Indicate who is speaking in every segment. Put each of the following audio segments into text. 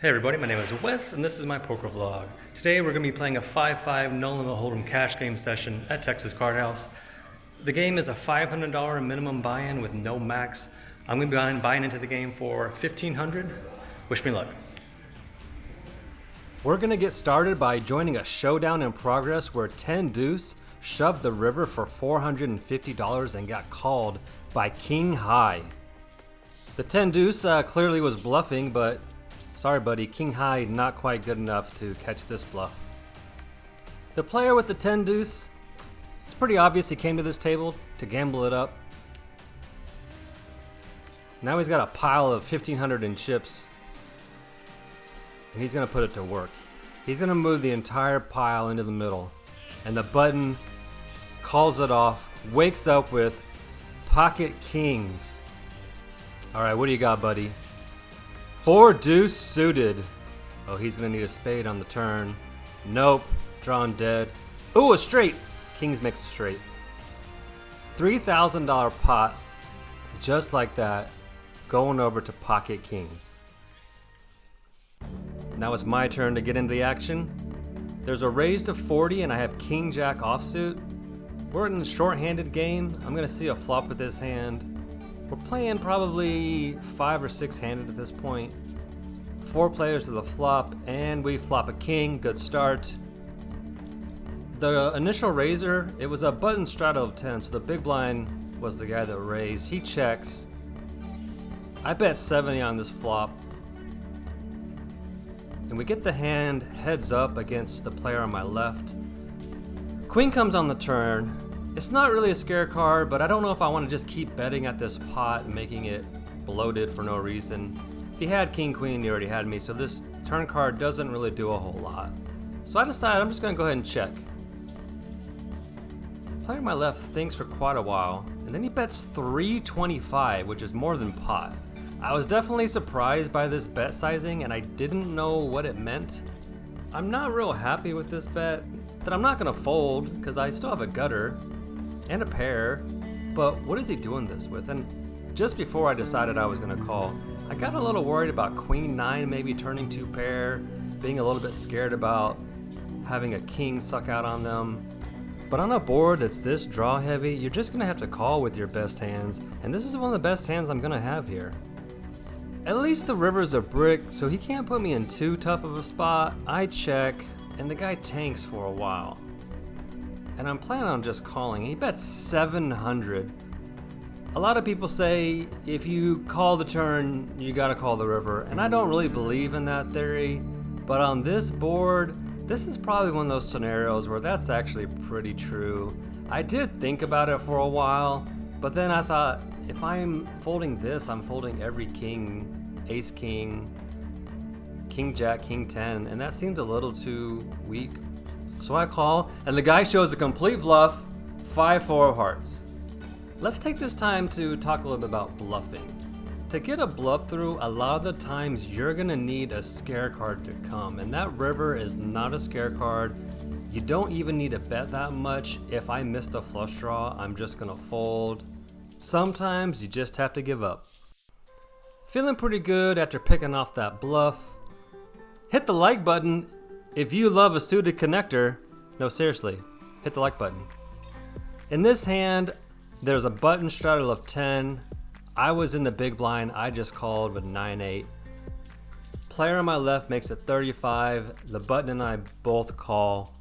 Speaker 1: Hey everybody, my name is Wes, and this is my poker vlog. Today we're going to be playing a 5-5 no limit hold'em cash game session at Texas Card House. The game is a $500 minimum buy-in with no max. I'm going to be buying into the game for $1,500. Wish me luck. We're going to get started by joining a showdown in progress where 10 Deuce shoved the river for $450 and got called by King High. The 10 Deuce clearly was bluffing, but sorry buddy, King High not quite good enough to catch this bluff. The player with the 10 Deuce, it's pretty obvious he came to this table to gamble it up. Now he's got a pile of 1,500 in chips, and he's gonna put it to work. He's gonna move the entire pile into the middle, and the button calls it off, wakes up with pocket kings. All right, what do you got, buddy? 4 deuce suited. Oh, he's gonna need a spade on the turn. Nope, drawn dead. Ooh, a straight. Kings makes a straight. $3,000 pot, just like that, going over to pocket kings. Now it's my turn to get into the action. There's a raise to 40 and I have king jack offsuit. We're in a short-handed game. I'm gonna see a flop with this hand. We're playing probably 5 or 6 handed at this point. 4 players to the flop, and we flop a king. Good start. The initial raiser, it was a button straddle of 10, so the big blind was the guy that raised. He checks. I bet 70 on this flop. And we get the hand heads up against the player on my left. Queen comes on the turn. It's not really a scare card, but I don't know if I want to just keep betting at this pot and making it bloated for no reason. If he had king queen, he already had me, so this turn card doesn't really do a whole lot. So I decided I'm just going to go ahead and check. Player on my left thinks for quite a while, and then he bets 325, which is more than pot. I was definitely surprised by this bet sizing, and I didn't know what it meant. I'm not real happy with this bet, that I'm not going to fold, because I still have a gutter and a pair, but what is he doing this with? And just before I decided I was gonna call, I got a little worried about queen 9 maybe turning 2 pair, being a little bit scared about having a king suck out on them. But on a board that's this draw heavy, you're just gonna have to call with your best hands, and this is one of the best hands I'm gonna have here. At least the river's a brick, so he can't put me in too tough of a spot. I check, and the guy tanks for a while. And I'm planning on just calling. He bets 700. A lot of people say if you call the turn, you gotta call the river. And I don't really believe in that theory. But on this board, this is probably one of those scenarios where that's actually pretty true. I did think about it for a while, but then I thought, if I'm folding this, I'm folding every king, ace king, king jack, king 10, and that seems a little too weak. So I call, and the guy shows a complete bluff, 5-4 of hearts. Let's take this time to talk a little bit about bluffing. To get a bluff through, a lot of the times you're gonna need a scare card to come, and that river is not a scare card. You don't even need to bet that much. If I missed a flush draw, I'm just gonna fold. Sometimes you just have to give up. Feeling pretty good after picking off that bluff. Hit the like button if you love a suited connector. No, seriously, hit the like button. In this hand, there's a button straddle of 10. I was in the big blind, I just called with 9-8. Player on my left makes it 35. The button and I both call.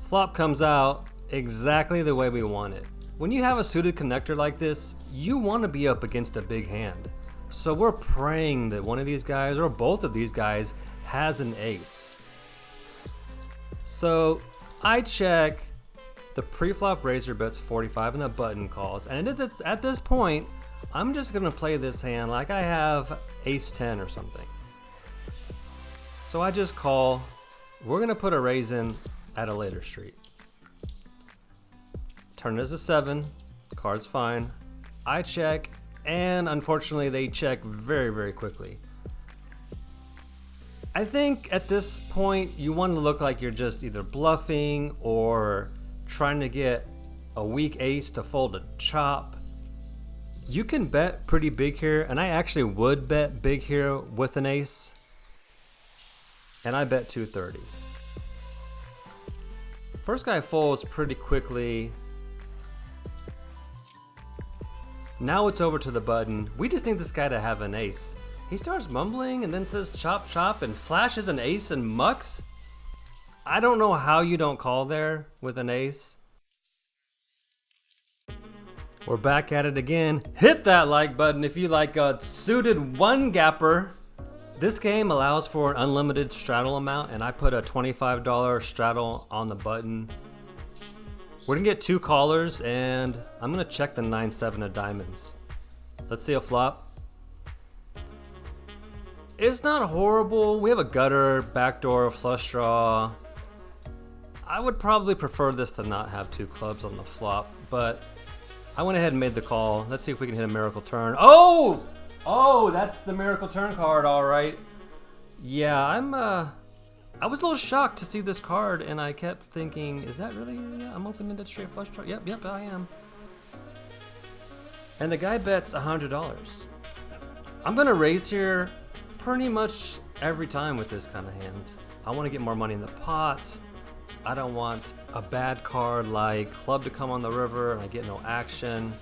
Speaker 1: Flop comes out exactly the way we want it. When you have a suited connector like this, you want to be up against a big hand. So we're praying that one of these guys or both of these guys has an ace. So I check, the pre-flop raiser bets 45 and the button calls, and at this point I'm just gonna play this hand like I have ace 10 or something. So I just call. We're gonna put a raise in at a later street. Turn is a 7, card's fine. I check, and unfortunately they check very, very quickly. I think at this point you want to look like you're just either bluffing or trying to get a weak ace to fold a chop. You can bet pretty big here, and I actually would bet big here with an ace. And I bet 230. First guy folds pretty quickly. Now it's over to the button. We just need this guy to have an ace. He starts mumbling and then says chop chop and flashes an ace and mucks. I don't know how you don't call there with an ace. We're back at it again. Hit that like button if you like a suited one gapper. This game allows for an unlimited straddle amount, and I put a $25 straddle on the button. We're gonna get 2 callers, and I'm gonna check the 9-7 of diamonds. Let's see a flop. It's not horrible. We have a gutter, backdoor, flush draw. I would probably prefer this to not have 2 clubs on the flop, but I went ahead and made the call. Let's see if we can hit a miracle turn. Oh! Oh, that's the miracle turn card, all right. Yeah, I was a little shocked to see this card, and I kept thinking, is that really, yeah, I'm opening that straight flush draw. Yep, I am. And the guy bets $100. I'm gonna raise here pretty much every time with this kind of hand. I wanna get more money in the pot. I don't want a bad card like club to come on the river and I get no action.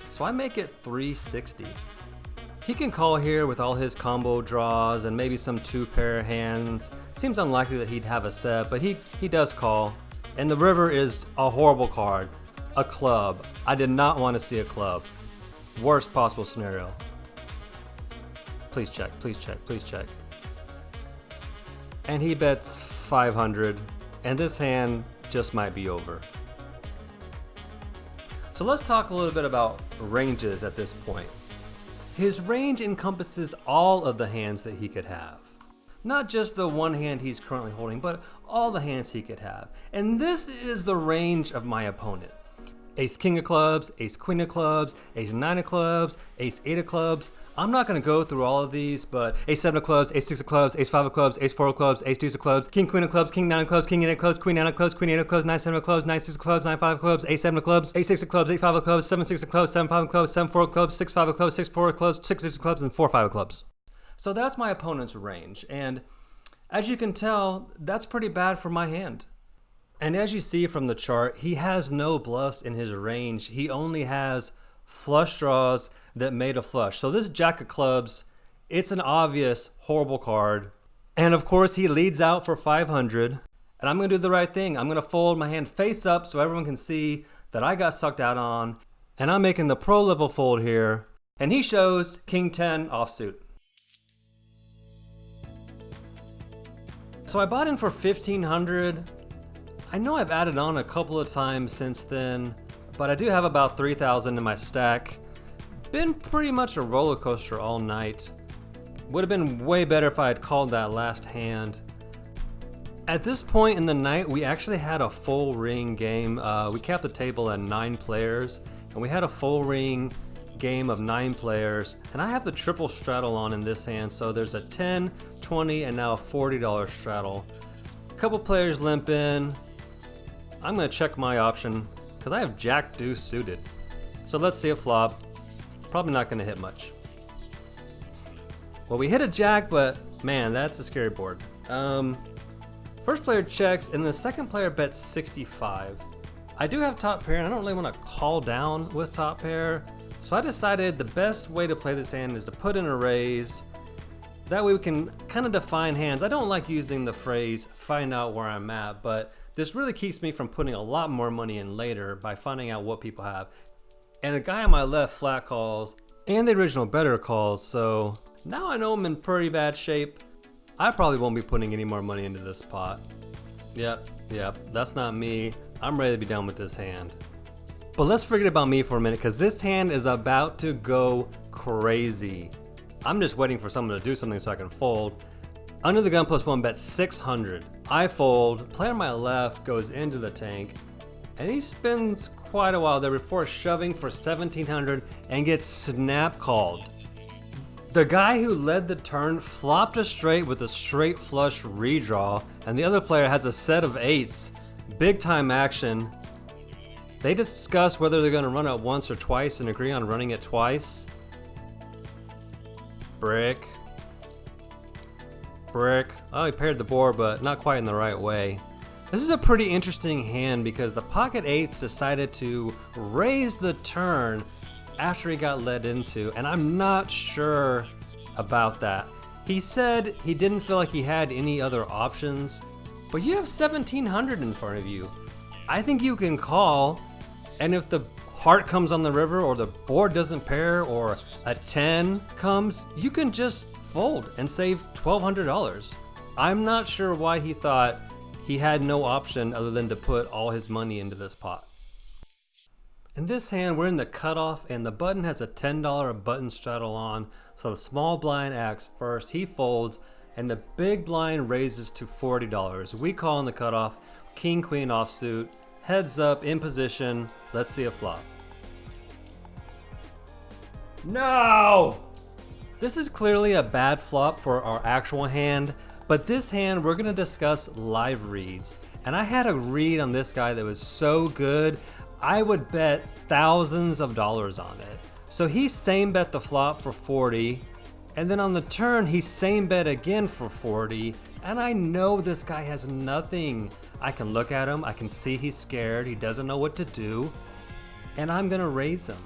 Speaker 1: So I make it 360. He can call here with all his combo draws and maybe some 2-pair hands. Seems unlikely that he'd have a set, but he does call. And the river is a horrible card. A club. I did not want to see a club. Worst possible scenario. Please check, please check, please check. And he bets 500, and this hand just might be over. So let's talk a little bit about ranges at this point. His range encompasses all of the hands that he could have. Not just the one hand he's currently holding, but all the hands he could have. And this is the range of my opponent. Ace king of clubs, ace queen of clubs, ace 9 of clubs, ace 8 of clubs. I'm not gonna go through all of these, but ace 7 of clubs, ace 6 of clubs, ace 5 of clubs, ace 4 of clubs, ace deuce of clubs, king queen of clubs, king 9 of clubs, king 8 of clubs, queen 9 of clubs, queen 8 of clubs, 9 7 of clubs, 9 6 of clubs, 9 5 of clubs, ace 7 of clubs, ace 6 of clubs, 8 5 of clubs, 7 6 of clubs, 7 5 of clubs, 7 4 of clubs, 6 5 of clubs, 6 4 of clubs, 6 6 of clubs, and 4 5 of clubs. So that's my opponent's range, and as you can tell, that's pretty bad for my hand. And as you see from the chart, he has no bluffs in his range. He only has flush draws that made a flush. So this jack of clubs, it's an obvious horrible card. And of course he leads out for 500. And I'm gonna do the right thing. I'm gonna fold my hand face up so everyone can see that I got sucked out on. And I'm making the pro level fold here. And he shows king 10 offsuit. So I bought in for 1500. I know I've added on a couple of times since then, but I do have about 3,000 in my stack. Been pretty much a roller coaster all night. Would have been way better if I had called that last hand. At this point in the night, we actually had a full ring game. We capped the table at 9 players, and we had a full ring game of 9 players. And I have the triple straddle on in this hand, so there's a 10, 20, and now a $40 straddle. A couple players limp in. I'm gonna check my option because I have jack deuce suited. So let's see a flop. Probably not gonna hit much. Well, we hit a jack, but man, that's a scary board. First player checks and the second player bets 65. I do have top pair and I don't really wanna call down with top pair. So I decided the best way to play this hand is to put in a raise. That way we can kind of define hands. I don't like using the phrase, find out where I'm at, but this really keeps me from putting a lot more money in later by finding out what people have. And a guy on my left flat calls, and the original better calls, so now I know I'm in pretty bad shape. I probably won't be putting any more money into this pot. Yep, that's not me. I'm ready to be done with this hand. But let's forget about me for a minute, because this hand is about to go crazy. I'm just waiting for someone to do something so I can fold. Under the gun +1 bets 600. I fold, player on my left goes into the tank, and he spends quite a while there before shoving for 1700 and gets snap called. The guy who led the turn flopped a straight with a straight flush redraw, and the other player has a set of 8s. Big time action. They discuss whether they're gonna run it once or twice and agree on running it twice. Brick. Brick. Oh, he paired the board, but not quite in the right way. This is a pretty interesting hand because the pocket eights decided to raise the turn after he got led into, and I'm not sure about that. He said he didn't feel like he had any other options, but you have 1700 in front of you. I think you can call, and if the heart comes on the river or the board doesn't pair or a 10 comes, you can just fold and save $1,200. I'm not sure why he thought he had no option other than to put all his money into this pot. In this hand, we're in the cutoff, and the button has a $10 button straddle on, so the small blind acts first. He folds, and the big blind raises to $40. We call in the cutoff, king, queen offsuit, heads up, in position. Let's see a flop. No! This is clearly a bad flop for our actual hand, but this hand we're gonna discuss live reads. And I had a read on this guy that was so good, I would bet thousands of dollars on it. So he same bet the flop for 40, and then on the turn he same bet again for 40, and I know this guy has nothing. I can look at him, I can see he's scared, he doesn't know what to do, and I'm gonna raise him.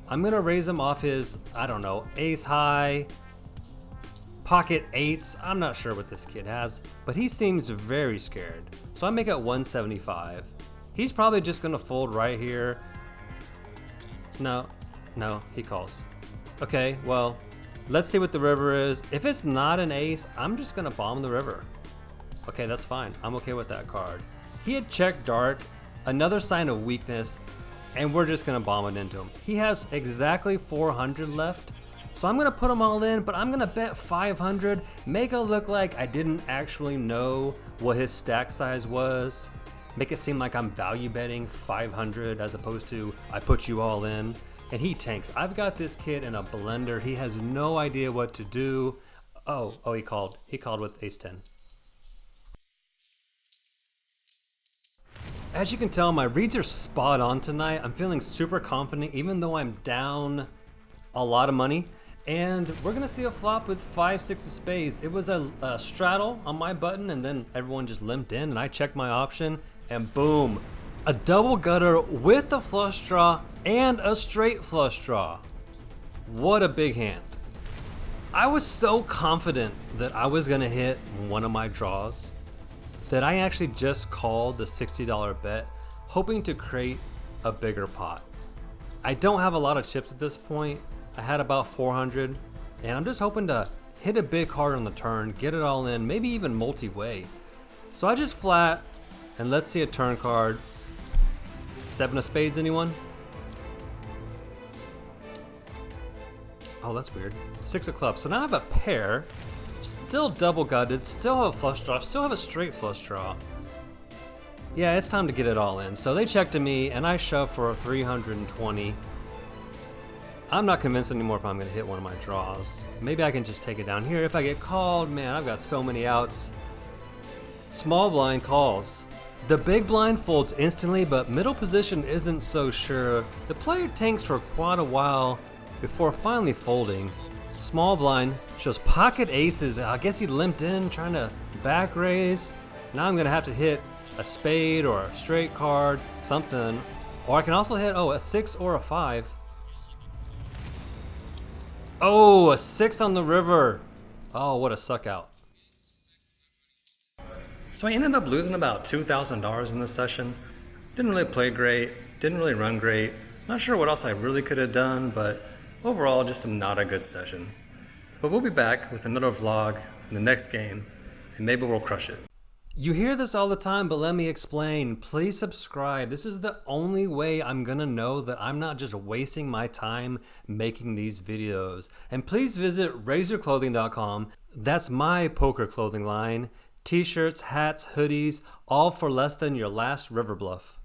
Speaker 1: I'm gonna raise him off his, I don't know, ace high, pocket eights. I'm not sure what this kid has, but he seems very scared. So I make it 175. He's probably just gonna fold right here. No, he calls. Okay, well, let's see what the river is. If it's not an ace, I'm just gonna bomb the river. Okay, that's fine. I'm okay with that card. He had checked dark, another sign of weakness, and we're just gonna bomb it into him. He has exactly 400 left, so I'm gonna put them all in, but I'm gonna bet 500, make it look like I didn't actually know what his stack size was, make it seem like I'm value betting 500 as opposed to I put you all in, and he tanks. I've got this kid in a blender. He has no idea what to do. Oh, he called. He called with ace 10. As you can tell, my reads are spot on tonight. I'm feeling super confident even though I'm down a lot of money. And we're gonna see a flop with 5-6 of spades. It was a straddle on my button, and then everyone just limped in, and I checked my option, and boom, a double gutter with a flush draw and a straight flush draw. What a big hand. I was so confident that I was gonna hit one of my draws that I actually just called the $60 bet, hoping to create a bigger pot. I don't have a lot of chips at this point. I had about 400, and I'm just hoping to hit a big card on the turn, get it all in, maybe even multi-way. So I just flat, and let's see a turn card. 7 of spades, anyone? Oh, that's weird. 6 of clubs. So now I have a pair, still double gutted, still have a flush draw, still have a straight flush draw. Yeah, it's time to get it all in. So they check to me, and I shove for 320. I'm not convinced anymore if I'm gonna hit one of my draws. Maybe I can just take it down here. If I get called, man, I've got so many outs. Small blind calls. The big blind folds instantly, but middle position isn't so sure. The player tanks for quite a while before finally folding. Small blind shows pocket aces. I guess he limped in trying to back raise. Now I'm gonna have to hit a spade or a straight card, something. Or I can also hit, a 6 or a 5. Oh, a 6 on the river. Oh, what a suck out. So I ended up losing about $2,000 in this session. Didn't really play great, didn't really run great. Not sure what else I really could have done, but overall just not a good session. But we'll be back with another vlog in the next game, and maybe we'll crush it. You hear this all the time, but let me explain. Please subscribe. This is the only way I'm gonna know that I'm not just wasting my time making these videos. And please visit razorclothing.com. That's my poker clothing line. T-shirts, hats, hoodies, all for less than your last river bluff.